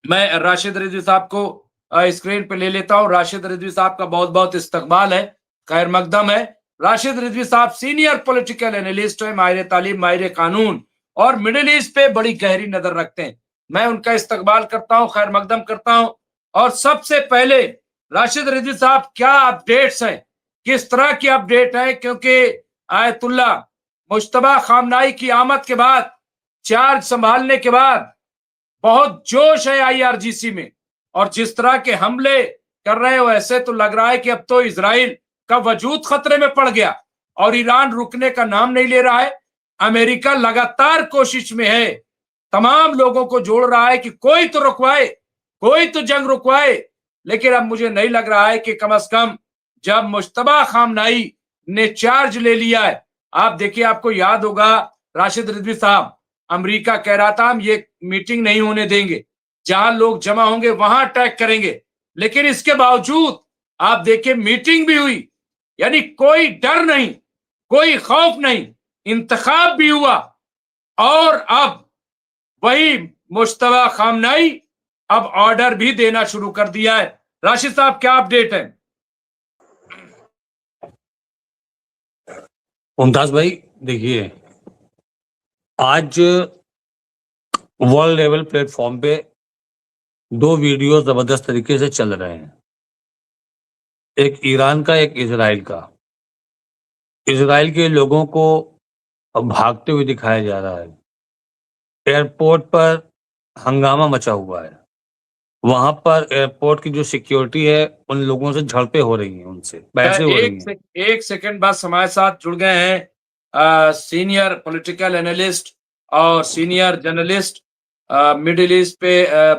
میں راشد رضوی صاحب کو اسکرین پہ لے لیتا ہوں. راشد رضوی صاحب کا بہت بہت استقبال ہے, خیر مقدم ہے. راشد رضوی صاحب سینئر پولیٹیکل اینالسٹ ہیں, ماہر تعلیم, ماہر قانون اور مڈل ایسٹ پہ بڑی گہری نظر رکھتے ہیں. میں ان کا استقبال کرتا ہوں, خیر مقدم کرتا ہوں. اور سب سے پہلے راشد رضوی صاحب کیا اپڈیٹس ہیں, کس طرح کی اپڈیٹ ہے, کیونکہ آیت اللہ مجتبیٰ خامنائی کی آمد کے بعد, چارج سنبھالنے کے بعد بہت جوش ہے آئی آر جی سی میں, اور جس طرح کے حملے کر رہے ہو ایسے تو لگ رہا ہے کہ اب تو اسرائیل کا وجود خطرے میں پڑ گیا اور ایران رکنے کا نام نہیں لے رہا ہے. امریکہ لگاتار کوشش میں ہے, تمام لوگوں کو جوڑ رہا ہے کہ کوئی تو رکوائے, کوئی تو جنگ رکوائے. لیکن اب مجھے نہیں لگ رہا ہے کہ کم از کم جب مجتبیٰ خامنائی نے چارج لے لیا ہے, آپ دیکھیے, آپ کو یاد ہوگا راشد رضوی صاحب, امریکہ کہہ رہا تھا ہم یہ میٹنگ نہیں ہونے دیں گے, جہاں لوگ جمع ہوں گے وہاں اٹیک کریں گے. لیکن اس کے باوجود آپ دیکھیں میٹنگ بھی ہوئی, یعنی کوئی ڈر نہیں, کوئی خوف نہیں, انتخاب بھی ہوا. اور اب وہی مجتبیٰ خامنائی اب آرڈر بھی دینا شروع کر دیا ہے. راشد صاحب کیا اپڈیٹ ہے؟ ممتاز بھائی دیکھیے, آج ورلڈ لیول پلیٹ فارم پہ دو ویڈیو زبردست طریقے سے چل رہے ہیں, ایک ایران کا, ایک اسرائیل کا. اسرائیل کے لوگوں کو بھاگتے ہوئے دکھایا جا رہا ہے, ایئرپورٹ پر ہنگامہ مچا ہوا ہے, وہاں پر ایئرپورٹ کی جو سیکیورٹی ہے ان لوگوں سے جھڑپیں ہو رہی ہیں, ان سے بحثیں ہو رہی ہیں. ایک سیکنڈ بعد ہمارے ساتھ جڑ گئے ہیں سینئر پولیٹیکل اینالسٹ اور سینئر جرنلسٹ, مڈل ایسٹ پہ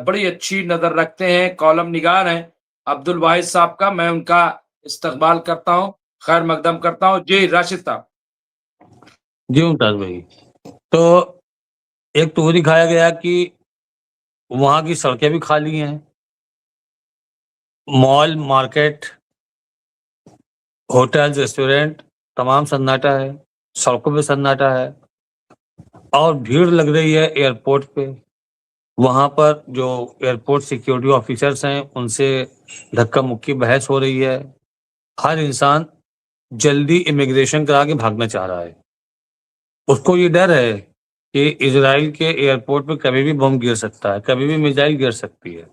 بڑی اچھی نظر رکھتے ہیں, کالم نگار ہیں, عبد الواحد صاحب کا. میں ان کا استقبال کرتا ہوں, خیر مقدم کرتا ہوں. جی راشد صاحب. جی ممتاز بھائی, تو ایک تو وہ دکھایا گیا کہ وہاں کی سڑکیں بھی خالی ہیں, مال, مارکیٹ, ہوٹل, ریسٹورینٹ تمام سناٹا ہے, سڑکوں پہ سناٹا ہے, اور بھیڑ لگ رہی ہے ایئرپورٹ پہ. وہاں پر جو ایئرپورٹ سیکیورٹی آفیسرس ہیں ان سے دھکا مکی بحث ہو رہی ہے. ہر انسان جلدی امیگریشن کرا کے بھاگنا چاہ رہا ہے. اس کو یہ ڈر ہے کہ اسرائیل کے ایئرپورٹ پہ کبھی بھی بم گر سکتا ہے, کبھی بھی میزائل گر سکتی ہے.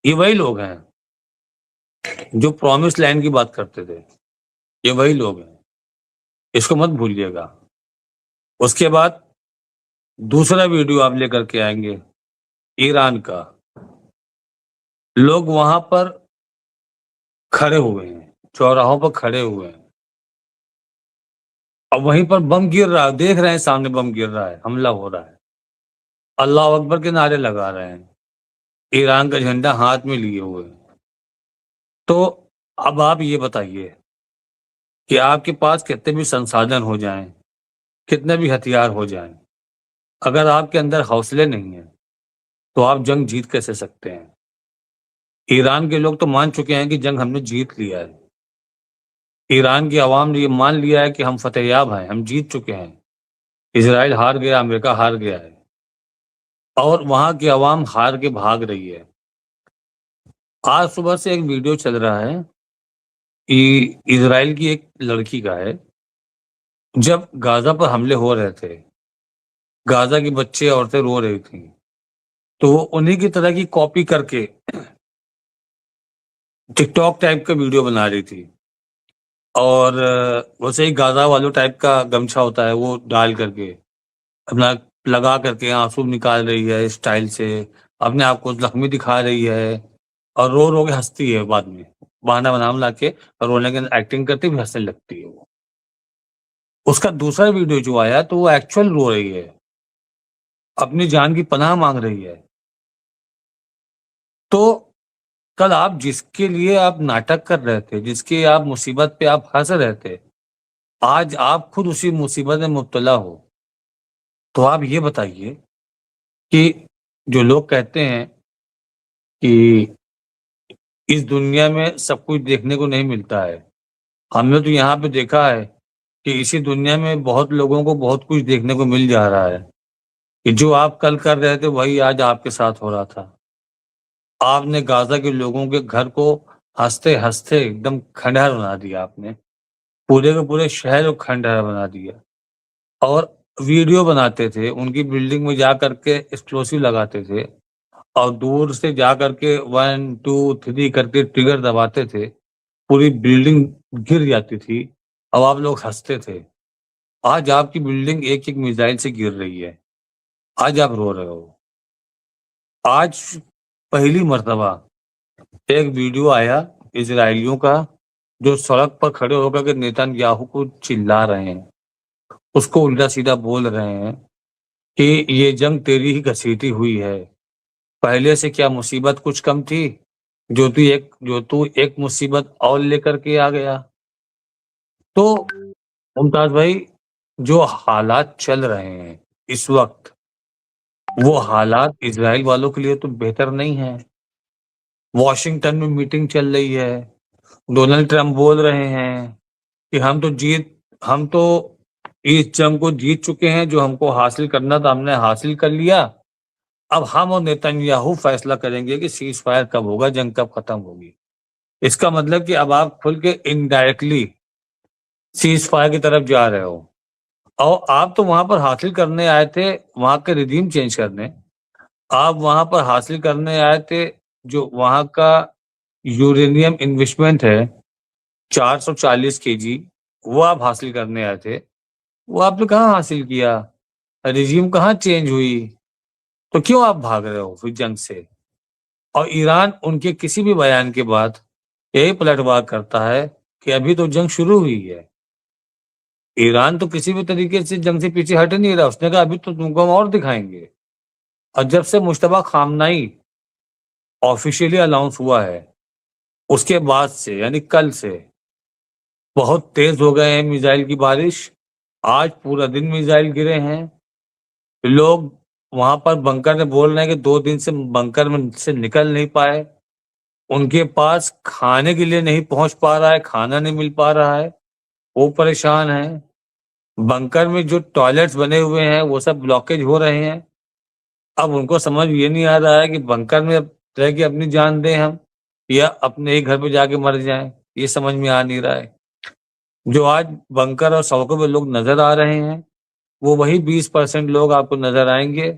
یہ وہی لوگ ہیں جو پرومس لینڈ کی بات کرتے تھے, یہ وہی لوگ ہیں, اس کو مت بھولیے گا. اس کے بعد دوسرا ویڈیو آپ لے کر کے آئیں گے ایران کا. لوگ وہاں پر کھڑے ہوئے ہیں, چوراہوں پر کھڑے ہوئے ہیں, اور وہیں پر بم گر رہا ہے, دیکھ رہے ہیں سامنے بم گر رہا ہے, حملہ ہو رہا ہے, اللہ اکبر کے نعرے لگا رہے ہیں, ایران کا جھنڈا ہاتھ میں لیے ہوئے. تو اب آپ یہ بتائیے کہ آپ کے پاس کتنے بھی سنسادن ہو جائیں, کتنے بھی ہتھیار ہو جائیں, اگر آپ کے اندر حوصلے نہیں ہیں تو آپ جنگ جیت کیسے سکتے ہیں؟ ایران کے لوگ تو مان چکے ہیں کہ جنگ ہم نے جیت لیا ہے. ایران کی عوام نے یہ مان لیا ہے کہ ہم فتح یاب ہیں, ہم جیت چکے ہیں. اسرائیل ہار گیا, امریکہ ہار گیا ہے, اور وہاں کی عوام ہار کے بھاگ رہی ہے. آج صبح سے ایک ویڈیو چل رہا ہے اسرائیل کی ایک لڑکی کا ہے, جب غازہ پر حملے ہو رہے تھے, غازہ کی بچے عورتیں رو رہی تھیں, تو وہ انہی کی طرح کی کاپی کر کے ٹک ٹاک ٹائپ کا ویڈیو بنا رہی تھی, اور ویسے ہی غازہ والوں ٹائپ کا گمچھا ہوتا ہے وہ ڈال کر کے اپنا لگا کر کے آنسو نکال رہی ہے, اسٹائل سے اپنے آپ کو زخمی دکھا رہی ہے, اور رو رو کے ہنستی ہے. بعد میں بہانہ بنا لا کے رونے کے ایکٹنگ کرتی ہوئی ہنسنے لگتی ہے. وہ اس کا دوسرا ویڈیو جو آیا تو وہ ایکچوئل رو رہی ہے, اپنی جان کی پناہ مانگ رہی ہے. تو کل آپ جس کے لیے آپ ناٹک کر رہے تھے, جس کی آپ مصیبت پہ آپ ہنس رہے تھے, آج آپ خود اسی مصیبت میں مبتلا ہو. تو آپ یہ بتائیے کہ جو لوگ کہتے ہیں کہ اس دنیا میں سب کچھ دیکھنے کو نہیں ملتا ہے, ہم نے تو یہاں پہ دیکھا ہے کہ اسی دنیا میں بہت لوگوں کو بہت کچھ دیکھنے کو مل جا رہا ہے. کہ جو آپ کل کر رہے تھے وہی آج آپ کے ساتھ ہو رہا تھا. آپ نے غازہ کے لوگوں کے گھر کو ہنستے ہنستے ایک دم کھنڈہر بنا دیا. آپ نے پورے کے پورے شہر کو کھنڈہر بنا دیا. اور ویڈیو بناتے تھے, ان کی بلڈنگ میں جا کر کے ایکسپلوسو لگاتے تھے, اور دور سے جا کر کے 1 2 3 کر کے ٹریگر دباتے تھے, پوری بلڈنگ گر جاتی تھی. اب آپ لوگ ہنستے تھے. آج آپ کی بلڈنگ ایک ایک میزائل سے گر رہی ہے. آج آپ رو رہے ہو. آج پہلی مرتبہ ایک ویڈیو آیا اسرائیلیوں کا, جو سڑک پر کھڑے ہو کر کے نیتن یاہو کو چلا رہے ہیں, اس کو الٹا سیدھا بول رہے ہیں کہ یہ جنگ تیری ہی گھسیٹی ہوئی ہے, پہلے سے کیا مصیبت کچھ کم تھی جو تو ایک مصیبت اور لے کر کے آ گیا. تو ممتاز بھائی, جو حالات چل رہے ہیں اس وقت, وہ حالات اسرائیل والوں کے لیے تو بہتر نہیں ہے. واشنگٹن میں میٹنگ چل رہی ہے, ڈونلڈ ٹرمپ بول رہے ہیں کہ ہم تو اس جنگ کو جیت چکے ہیں, جو ہم کو حاصل کرنا تھا ہم نے حاصل کر لیا. اب ہم اور نیتن یاہو فیصلہ کریں گے کہ سیز فائر کب ہوگا, جنگ کب ختم ہوگی. اس کا مطلب کہ اب آپ کھل کے انڈائریکٹلی سیز فائر کی طرف جا رہے ہو. اور آپ تو وہاں پر حاصل کرنے آئے تھے, وہاں کے ریجیم چینج کرنے. آپ وہاں پر حاصل کرنے آئے تھے جو وہاں کا یورینیم انویسٹمنٹ ہے 440 kg, وہ آپ حاصل کرنے آئے تھے. وہ آپ نے کہاں حاصل کیا؟ ریجیم کہاں چینج ہوئی؟ تو کیوں آپ بھاگ رہے ہو پھر جنگ سے؟ اور ایران ان کے کسی بھی بیان کے بعد یہی پلٹ وار کرتا ہے کہ ابھی تو جنگ شروع ہوئی ہے. ایران تو کسی بھی طریقے سے جنگ سے پیچھے ہٹ نہیں رہا. اس نے کہا ابھی تو تم کو ہم اور دکھائیں گے. اور جب سے مشتبہ خامنائی آفیشیلی اناؤنس ہوا ہے, اس کے بعد سے یعنی کل سے بہت تیز ہو گئے ہیں میزائل کی بارش. آج پورا دن میزائل گرے ہیں. لوگ وہاں پر بنکر میں بول رہے ہیں کہ 2 دن سے بنکر میں سے نکل نہیں پائے. ان کے پاس کھانے کے لیے نہیں پہنچ پا رہا ہے, کھانا نہیں مل پا رہا ہے, وہ پریشان ہیں. بنکر میں جو ٹوائلٹس بنے ہوئے ہیں وہ سب بلاکیج ہو رہے ہیں. اب ان کو سمجھ یہ نہیں آ رہا ہے کہ بنکر میں رہ کے اپنی جان دیں ہم, یا اپنے ہی گھر پہ جا کے مر جائیں. یہ سمجھ میں آ نہیں رہا ہے. جو آج بنکر اور سڑکوں پہ لوگ نظر آ رہے ہیں, وہ وہی 20% لوگ آپ کو نظر آئیں گے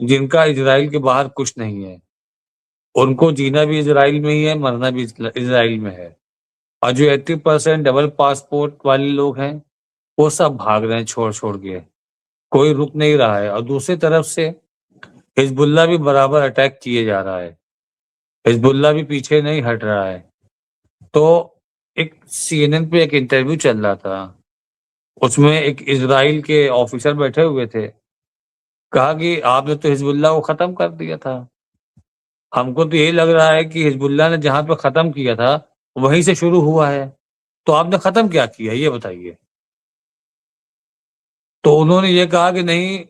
جن کا اسرائیل کے باہر کچھ نہیں ہے. ان کو جینا بھی اسرائیل میں ہی ہے, مرنا بھی اسرائیل میں ہے. اور جو 80% ڈبل پاسپورٹ والے لوگ ہیں وہ سب بھاگ رہے ہیں چھوڑ کے, کوئی رک نہیں رہا ہے. اور دوسری طرف سے حزب اللہ بھی برابر اٹیک کیے جا رہا ہے. حزب اللہ بھی پیچھے نہیں ہٹ رہا ہے. تو ایک CNN پہ ایک انٹرویو چل رہا تھا, اس میں ایک اسرائیل کے آفیسر بیٹھے ہوئے تھے. کہا کہ آپ نے تو حزب اللہ کو ختم کر دیا تھا. ہم کو تو یہی لگ رہا ہے کہ حزب اللہ نے جہاں پہ ختم کیا تھا وہیں سے شروع ہوا ہے. تو آپ نے ختم کیا کیا یہ بتائیے. تو انہوں نے یہ کہا کہ نہیں,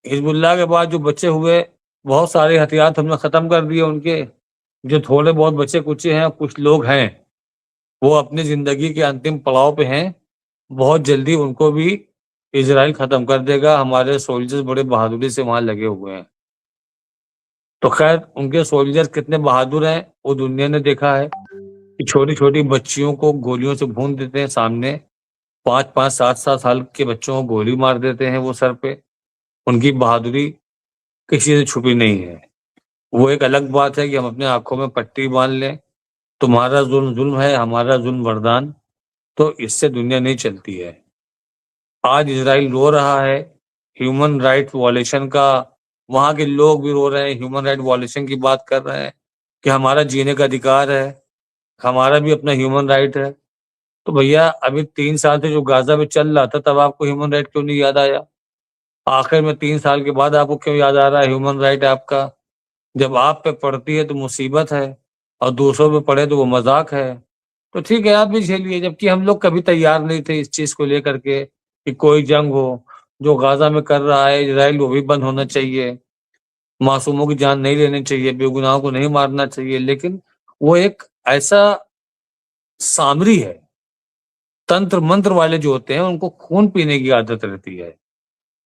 حزب اللہ کے بعد جو بچے ہوئے بہت سارے ہتھیار ہم نے ختم کر دیے. ان کے جو تھوڑے بہت بچے کچے ہیں, کچھ لوگ ہیں وہ اپنی زندگی کے انتم پڑاؤ پہ ہیں, بہت جلدی ان کو بھی اسرائیل ختم کر دے گا. ہمارے سولجرز بڑے بہادری سے وہاں لگے ہوئے ہیں. تو خیر ان کے سولجر کتنے بہادر ہیں وہ دنیا نے دیکھا ہے کہ چھوٹی چھوٹی بچیوں کو گولیوں سے بھون دیتے ہیں سامنے. 5 7 سال کے بچوں کو گولی مار دیتے ہیں وہ سر پہ. ان کی بہادری کسی سے چھپی نہیں ہے. وہ ایک الگ بات ہے کہ ہم اپنے آنکھوں میں پٹی باندھ لیں, تمہارا ظلم ہے, ہمارا ظلم وردان. تو اس سے دنیا نہیں چلتی ہے. آج اسرائیل رو رہا ہے ہیومن رائٹ وائلیشن کا, وہاں کے لوگ بھی رو رہے ہیں, ہیومن رائٹ وائلیشن کی بات کر رہے ہیں کہ ہمارا جینے کا ادھیکار ہے, ہمارا بھی اپنا ہیومن رائٹ ہے. تو بھیا ابھی 3 سال سے جو غازہ میں چل رہا تھا تب آپ کو ہیومن رائٹ کیوں نہیں یاد آیا؟ آخر میں 3 سال کے بعد آپ کو کیوں یاد آ رہا ہے ہیومن رائٹ آپ کا؟ جب آپ پہ پڑتی ہے تو مصیبت ہے, اور دوسروں پہ پڑے تو وہ مذاق ہے. تو ٹھیک ہے آپ بھی جھیلیے, جبکہ ہم لوگ کبھی تیار نہیں تھے اس چیز کو لے کر کے کہ کوئی جنگ ہو. جو غازہ میں کر رہا ہے اسرائیل وہ بھی بند ہونا چاہیے, معصوموں کی جان نہیں لینے چاہیے, بے گناہوں کو نہیں مارنا چاہیے. لیکن وہ ایک ایسا سامری ہے, تنتر منتر والے جو ہوتے ہیں ان کو خون پینے کی عادت رہتی ہے.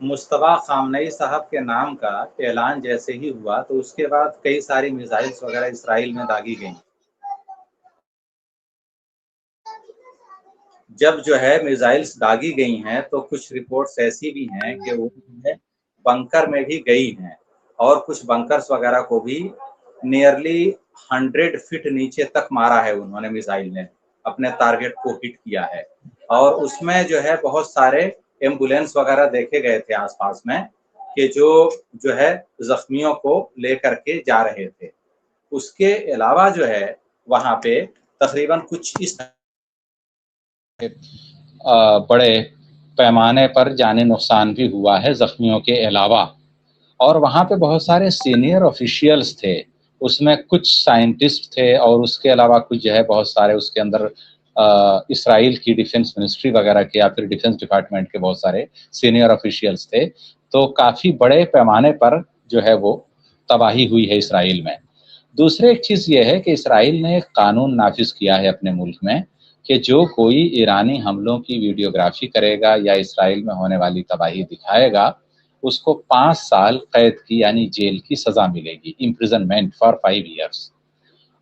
مصطفیٰ خامنئی صاحب کے نام کا اعلان جیسے ہی ہوا تو اس کے بعد کئی ساری میزائلز وغیرہ اسرائیل میں داغی گئیں. جب جو ہے میزائلز داغی گئی ہیں تو کچھ رپورٹس ایسی بھی ہیں کہ وہ بنکر میں بھی گئی ہیں اور کچھ بنکرز وغیرہ کو بھی نیئرلی 100 فٹ نیچے تک مارا ہے انہوں نے، میزائل نے اپنے ٹارگٹ کو ہٹ کیا ہے. اور اس میں جو ہے بہت سارے ایمبولینس وغیرہ دیکھے گئے تھے آس پاس میں کہ جو ہے زخمیوں کو لے کر کے جا رہے تھے. اس کے علاوہ جو ہے وہاں پہ تقریباً کچھ اس بڑے پیمانے پر جانی نقصان بھی ہوا ہے زخمیوں کے علاوہ. اور وہاں پہ بہت سارے سینئر آفیشیلز تھے، اس میں کچھ سائنٹسٹ تھے اور اس کے علاوہ کچھ جو ہے بہت سارے اس کے اندر اسرائیل کی ڈیفنس منسٹری وغیرہ کے یا پھر ڈیفنس ڈپارٹمنٹ کے بہت سارے سینئر آفیشیلز تھے. تو کافی بڑے پیمانے پر جو ہے وہ تباہی ہوئی ہے اسرائیل میں. دوسرے ایک چیز یہ ہے کہ اسرائیل نے ایک قانون نافذ کیا ہے اپنے ملک میں کہ جو کوئی ایرانی حملوں کی ویڈیوگرافی کرے گا یا اسرائیل میں ہونے والی تباہی دکھائے گا اس کو 5 سال قید کی یعنی جیل کی سزا ملے گی، امپریزنمنٹ فار 5 ایئرس.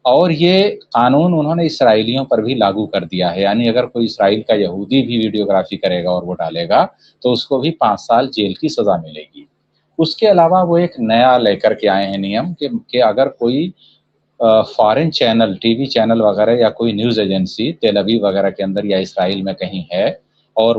اور یہ قانون انہوں نے اسرائیلیوں پر بھی لاگو کر دیا ہے، یعنی اگر کوئی اسرائیل کا یہودی بھی ویڈیوگرافی کرے گا اور وہ ڈالے گا تو اس کو بھی 5 سال جیل کی سزا ملے گی. اس کے علاوہ وہ ایک نیا لے کر کے آئے ہیں نیم کہ اگر کوئی foreign channel, T V channel وغیرہ یا کوئی نیوز ایجنسی تیل اویو وغیرہ کے اندر یا اسرائیل میں کہیں ہے اور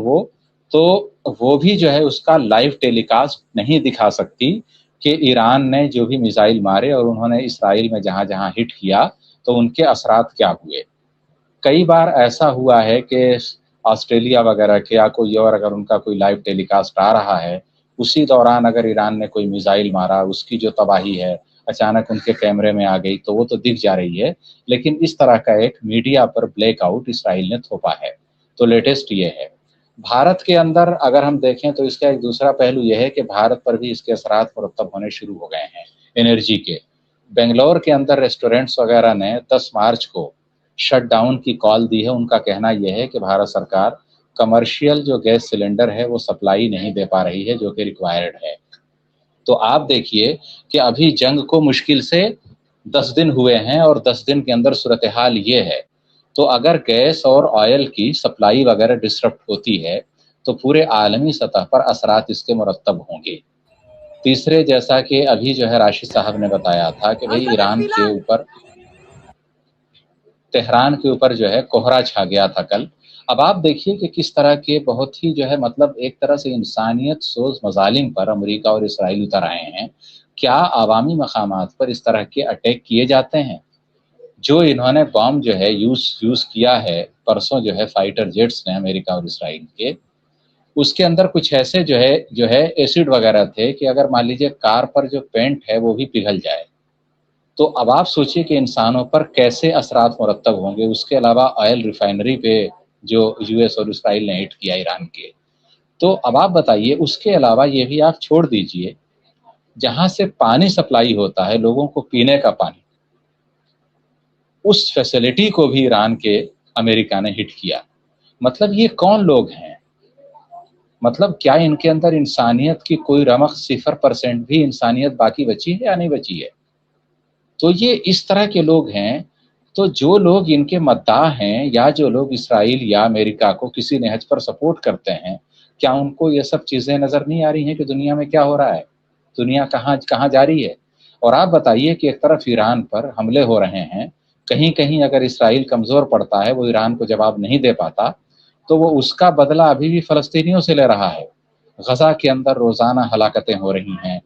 وہ بھی جو ہے اس کا لائیو ٹیلی کاسٹ نہیں دکھا سکتی کہ ایران نے جو بھی میزائل مارے اور انہوں نے اسرائیل میں جہاں جہاں ہٹ کیا تو ان کے اثرات کیا ہوئے. کئی بار ایسا ہوا ہے کہ آسٹریلیا وغیرہ کے یا کوئی اور اگر ان کا کوئی لائیو ٹیلی کاسٹ آ رہا ہے اسی دوران اگر ایران نے کوئی میزائل مارا اس کی جو تباہی ہے اچانک ان کے کیمرے میں آ گئی تو وہ تو دکھ جا رہی ہے، لیکن اس طرح کا ایک میڈیا پر بلیک آؤٹ اسرائیل نے تھوپا ہے. تو لیٹسٹ یہ ہے. بھارت کے اندر اگر ہم دیکھیں تو اس کا ایک دوسرا پہلو یہ ہے کہ بھارت پر بھی اس کے اثرات مرتب ہونے شروع ہو گئے ہیں انرجی کے. بنگلور کے اندر ریسٹورینٹس وغیرہ نے 10 مارچ کو شٹ ڈاؤن کی کال دی ہے. ان کا کہنا یہ ہے کہ بھارت سرکار کمرشل جو گیس سلنڈر ہے وہ سپلائی نہیں دے پا رہی ہے جو کہ ریکوائرڈ ہے. تو آپ دیکھیے کہ ابھی جنگ کو مشکل سے 10 دن ہوئے ہیں اور 10 دن کے اندر صورتحال یہ ہے. تو اگر گیس اور آئل کی سپلائی وغیرہ ڈسرپٹ ہوتی ہے تو پورے عالمی سطح پر اثرات اس کے مرتب ہوں گے. تیسرے جیسا کہ ابھی جو ہے راشد صاحب نے بتایا تھا کہ بھئی ایران کے اوپر تہران کے اوپر جو ہے کوہرا چھا گیا تھا کل. اب آپ دیکھیے کہ کس طرح کے بہت ہی جو ہے مطلب ایک طرح سے انسانیت سوز مظالم پر امریکہ اور اسرائیل اتر آئے ہیں. کیا عوامی مقامات پر اس طرح کے اٹیک کیے جاتے ہیں؟ جو انہوں نے بام جو ہے یوز کیا ہے پرسوں جو ہے فائٹر جیٹس نے امریکہ اور اسرائیل کے، اس کے اندر کچھ ایسے جو ہے ایسڈ وغیرہ تھے کہ اگر مان لیجیے کار پر جو پینٹ ہے وہ بھی پگھل جائے تو اب آپ سوچئے کہ انسانوں پر کیسے اثرات مرتب ہوں گے. اس کے علاوہ آئل ریفائنری پہ جو یو ایس اور اسرائیل نے ہٹ کیا ایران کے. تو اب آپ بتائیے اس کے علاوہ یہ بھی آپ چھوڑ دیجئے جہاں سے پانی سپلائی ہوتا ہے لوگوں کو پینے کا پانی، اس فیسلٹی کو بھی ایران کے امریکہ نے ہٹ کیا. مطلب یہ کون لوگ ہیں؟ مطلب کیا ان کے اندر انسانیت کی کوئی رمق 0% بھی انسانیت باقی بچی ہے یا نہیں بچی ہے؟ تو یہ اس طرح کے لوگ ہیں. تو جو لوگ ان کے مداح ہیں یا جو لوگ اسرائیل یا امریکہ کو کسی نہج پر سپورٹ کرتے ہیں، کیا ان کو یہ سب چیزیں نظر نہیں آ رہی ہیں کہ دنیا میں کیا ہو رہا ہے، دنیا کہاں جا رہی ہے؟ اور آپ بتائیے کہ ایک طرف ایران پر حملے ہو رہے ہیں، کہیں اگر اسرائیل کمزور پڑتا ہے وہ ایران کو جواب نہیں دے پاتا تو وہ اس کا بدلہ ابھی بھی فلسطینیوں سے لے رہا ہے. غزہ کے اندر روزانہ ہلاکتیں ہو رہی ہیں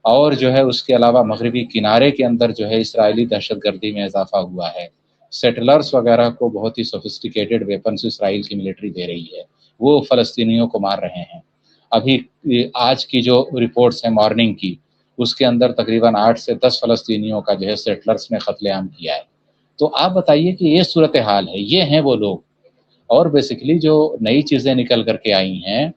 اور جو ہے اس کے علاوہ مغربی کنارے کے اندر جو ہے اسرائیلی دہشت گردی میں اضافہ ہوا ہے. سیٹلرز وغیرہ کو بہت ہی سوفسٹیکیٹڈ ویپنز اسرائیل کی ملٹری دے رہی ہے، وہ فلسطینیوں کو مار رہے ہیں. ابھی آج کی جو رپورٹس ہیں مارننگ کی اس کے اندر تقریباً 8 سے 10 فلسطینیوں کا جو ہے سیٹلرز نے قتل عام کیا ہے. تو آپ بتائیے کہ یہ صورتحال ہے. یہ ہیں وہ لوگ. اور بیسیکلی جو نئی چیزیں نکل کر کے آئی ہیں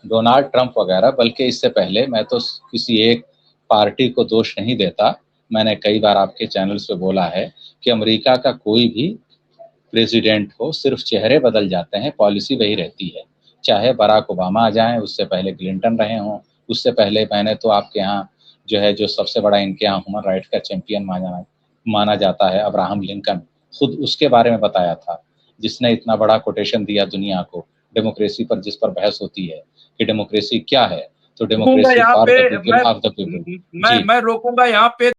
ڈونالڈ ٹرمپ وغیرہ، بلکہ اس سے پہلے میں تو کسی ایک پارٹی کو دوش نہیں دیتا، میں نے کئی بار آپ کے چینلز پہ بولا ہے کہ امریکہ کا کوئی بھی پریزیڈنٹ ہو صرف چہرے بدل جاتے ہیں، پالیسی وہی رہتی ہے. چاہے براک اوباما آ جائیں، اس سے پہلے کلنٹن رہے ہوں، اس سے پہلے میں نے تو آپ کے ہاں جو سب سے بڑا ان کے یہاں ہیومن رائٹ کا چیمپئن مانا جاتا ہے ابراہم لنکن، خود اس کے بارے میں بتایا تھا، جس نے اتنا بڑا کوٹیشن دیا دنیا کو ڈیموکریسی پر، جس پر بحث ہوتی ہے کہ ڈیموکریسی کیا ہے، تو روکوں گا ڈیموکریسی یہاں فار پہ the people of the people. جی میں روکوں گا یہاں پہ.